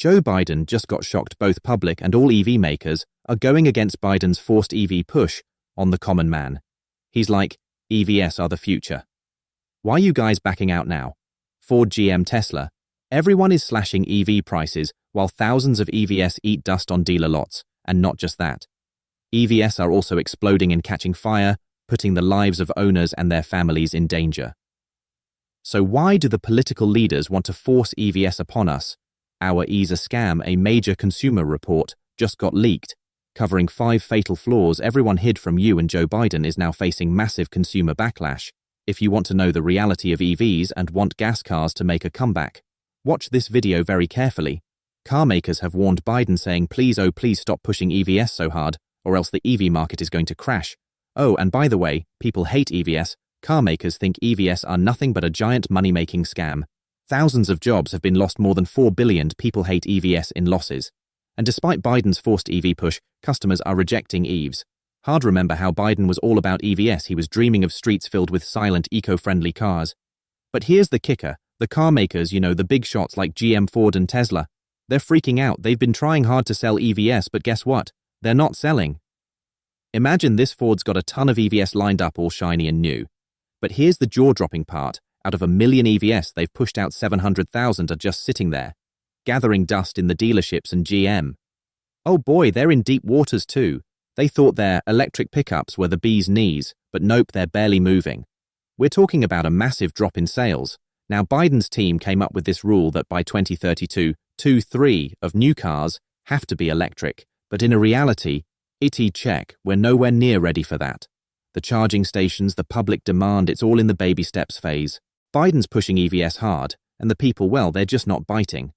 Joe Biden just got shocked both public and all EV makers are going against Biden's forced EV push on the common man. He's like, EVs are the future. Why are you guys backing out now? Ford, GM, Tesla. Everyone is slashing EV prices while thousands of EVs eat dust on dealer lots, and not just that. EVs are also exploding and catching fire, putting the lives of owners and their families in danger. So why do the political leaders want to force EVs upon us? Our EVs a scam, a major consumer report, just got leaked, covering 5 fatal flaws everyone hid from you, and Joe Biden is now facing massive consumer backlash. If you want to know the reality of EVs and want gas cars to make a comeback, watch this video very carefully. Car makers have warned Biden, saying, please, oh please stop pushing EVs so hard, or else the EV market is going to crash. Oh, and by the way, people hate EVs. Car makers think EVs are nothing but a giant money-making scam. Thousands of jobs have been lost, more than 4 billion people hate EVs in losses. And despite Biden's forced EV push, customers are rejecting EVs. Hard remember how Biden was all about EVs. He was dreaming of streets filled with silent, eco-friendly cars. But here's the kicker. The car makers, the big shots like GM, Ford and Tesla, they're freaking out. They've been trying hard to sell EVs, but guess what? They're not selling. Imagine this: Ford's got a ton of EVs lined up, all shiny and new. But here's the jaw-dropping part. Out of 1 million EVs they've pushed out, 700,000 are just sitting there, gathering dust in the dealerships and GM. Oh boy, they're in deep waters too. They thought their electric pickups were the bee's knees, but nope, they're barely moving. We're talking about a massive drop in sales. Now, Biden's team came up with this rule that by 2032, 2/3 of new cars have to be electric. But in a reality, check, we're nowhere near ready for that. The charging stations, the public demand, it's all in the baby steps phase. Biden's pushing EVs hard, and the people, well, they're just not biting.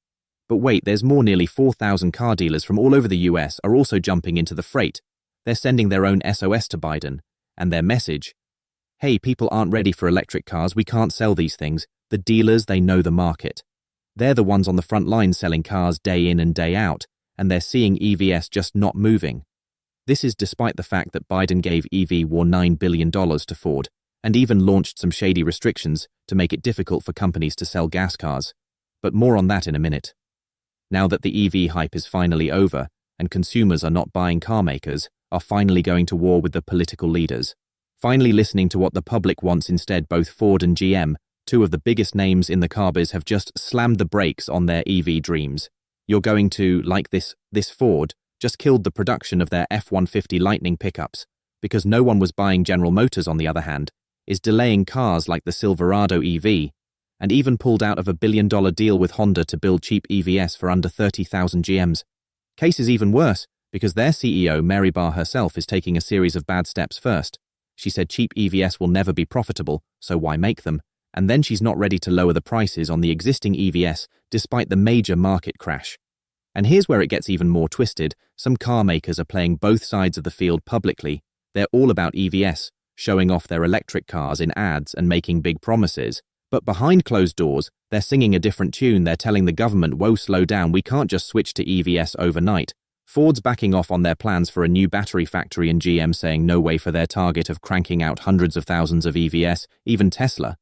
But wait, there's more. Nearly 4,000 car dealers from all over the US are also jumping into the freight. They're sending their own SOS to Biden, and their message: hey, people aren't ready for electric cars, we can't sell these things. The dealers, they know the market. They're the ones on the front line selling cars day in and day out, and they're seeing EVs just not moving. This is despite the fact that Biden gave EV war $9 billion to Ford, and even launched some shady restrictions to make it difficult for companies to sell gas cars. But more on that in a minute. Now that the EV hype is finally over, and consumers are not buying, car makers are finally going to war with the political leaders, finally listening to what the public wants instead. Both Ford and GM, 2 of the biggest names in the car biz, have just slammed the brakes on their EV dreams. You're going to like this. Ford just killed the production of their F-150 Lightning pickups because no one was buying. General Motors, on the other hand, is delaying cars like the Silverado EV, and even pulled out of $1 billion deal with Honda to build cheap EVs for under 30,000 GMs. Case is even worse because their CEO, Mary Barr herself, is taking a series of bad steps. First, she said cheap EVs will never be profitable, so why make them? And then she's not ready to lower the prices on the existing EVs despite the major market crash. And here's where it gets even more twisted. Some car makers are playing both sides of the field publicly. They're all about EVs, showing off their electric cars in ads and making big promises. But behind closed doors, they're singing a different tune. They're telling the government, whoa, slow down, we can't just switch to EVs overnight. Ford's backing off on their plans for a new battery factory, and GM saying no way for their target of cranking out hundreds of thousands of EVs. Even Tesla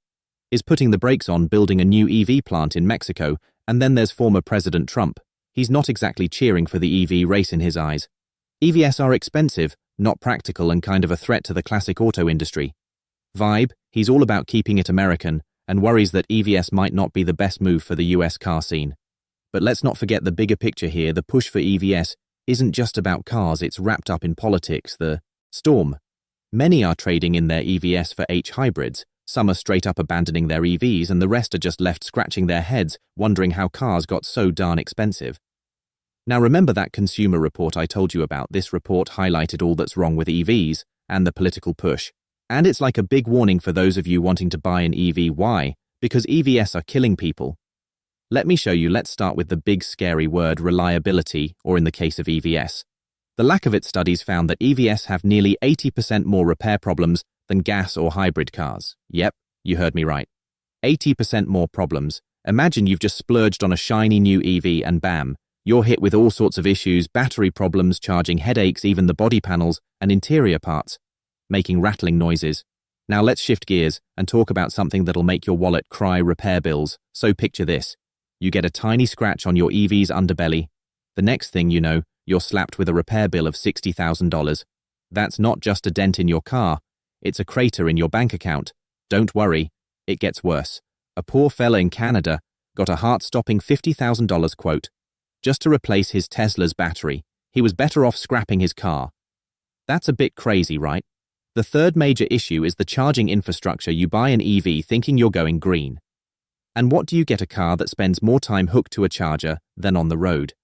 is putting the brakes on building a new EV plant in Mexico. And then there's former President Trump. He's not exactly cheering for the EV race in his eyes. EVs are expensive, not practical, and kind of a threat to the classic auto industry. Vibe, he's all about keeping it American, and worries that EVs might not be the best move for the US car scene. But let's not forget the bigger picture here. The push for EVs isn't just about cars, it's wrapped up in politics. The storm. Many are trading in their EVs for hybrids. Some are straight up abandoning their EVs, and the rest are just left scratching their heads, wondering how cars got so darn expensive. Now, remember that consumer report I told you about? This report highlighted all that's wrong with EVs and the political push. And it's like a big warning for those of you wanting to buy an EV. Why? Because EVs are killing people. Let me show you. Let's start with the big scary word, reliability, or in the case of EVs. The lack of it. Studies found that EVs have nearly 80% more repair problems than gas or hybrid cars. Yep, you heard me right. 80% more problems. Imagine you've just splurged on a shiny new EV and bam, you're hit with all sorts of issues: battery problems, charging headaches, even the body panels and interior parts making rattling noises. Now let's shift gears and talk about something that'll make your wallet cry: repair bills. So picture this. You get a tiny scratch on your EV's underbelly. The next thing you know, you're slapped with a repair bill of $60,000. That's not just a dent in your car, it's a crater in your bank account. Don't worry, it gets worse. A poor fella in Canada got a heart-stopping $50,000 quote. Just to replace his Tesla's battery, he was better off scrapping his car. That's a bit crazy, right? The third major issue is the charging infrastructure. You buy an EV thinking you're going green. And what do you get? A car that spends more time hooked to a charger than on the road.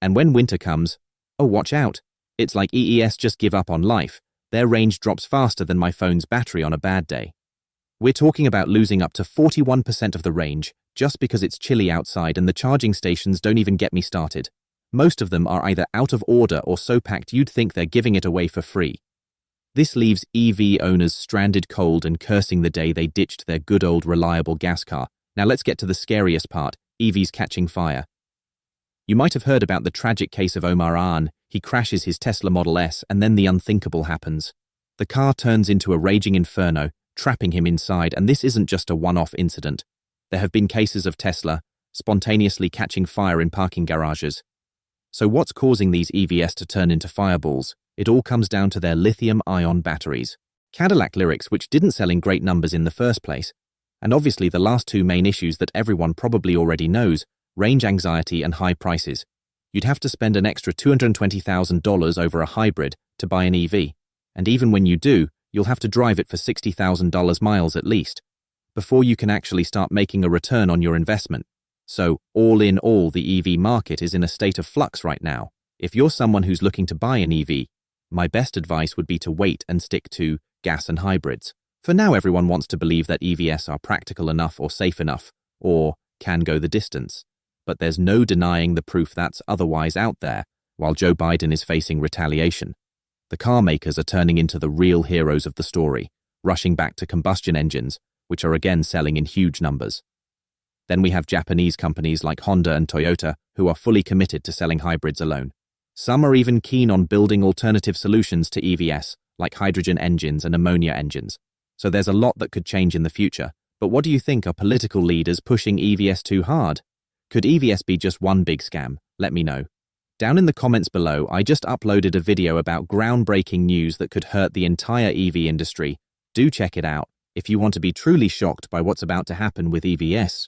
And when winter comes, oh, watch out. It's like EES just give up on life. Their range drops faster than my phone's battery on a bad day. We're talking about losing up to 41% of the range just because it's chilly outside, and the charging stations don't even get me started. Most of them are either out of order or so packed you'd think they're giving it away for free. This leaves EV owners stranded cold and cursing the day they ditched their good old reliable gas car. Now let's get to the scariest part, EVs catching fire. You might have heard about the tragic case of Omar An. He crashes his Tesla Model S and then the unthinkable happens. The car turns into a raging inferno, trapping him inside, and this isn't just a one-off incident. There have been cases of Tesla spontaneously catching fire in parking garages. So what's causing these EVs to turn into fireballs? It all comes down to their lithium-ion batteries. Cadillac Lyrics, which didn't sell in great numbers in the first place. And obviously the last two main issues that everyone probably already knows, range anxiety and high prices. You'd have to spend an extra $220,000 over a hybrid to buy an EV. And even when you do, you'll have to drive it for $60,000 miles at least, before you can actually start making a return on your investment. So, all in all, the EV market is in a state of flux right now. If you're someone who's looking to buy an EV, my best advice would be to wait and stick to gas and hybrids. For now, everyone wants to believe that EVs are practical enough or safe enough, or can go the distance. But there's no denying the proof that's otherwise out there, while Joe Biden is facing retaliation. The car makers are turning into the real heroes of the story, rushing back to combustion engines, which are again selling in huge numbers. Then we have Japanese companies like Honda and Toyota who are fully committed to selling hybrids alone. Some are even keen on building alternative solutions to EVs, like hydrogen engines and ammonia engines. So there's a lot that could change in the future. But what do you think? Are political leaders pushing EVs too hard? Could EVs be just one big scam? Let me know. Down in the comments below, I just uploaded a video about groundbreaking news that could hurt the entire EV industry. Do check it out if you want to be truly shocked by what's about to happen with EVs.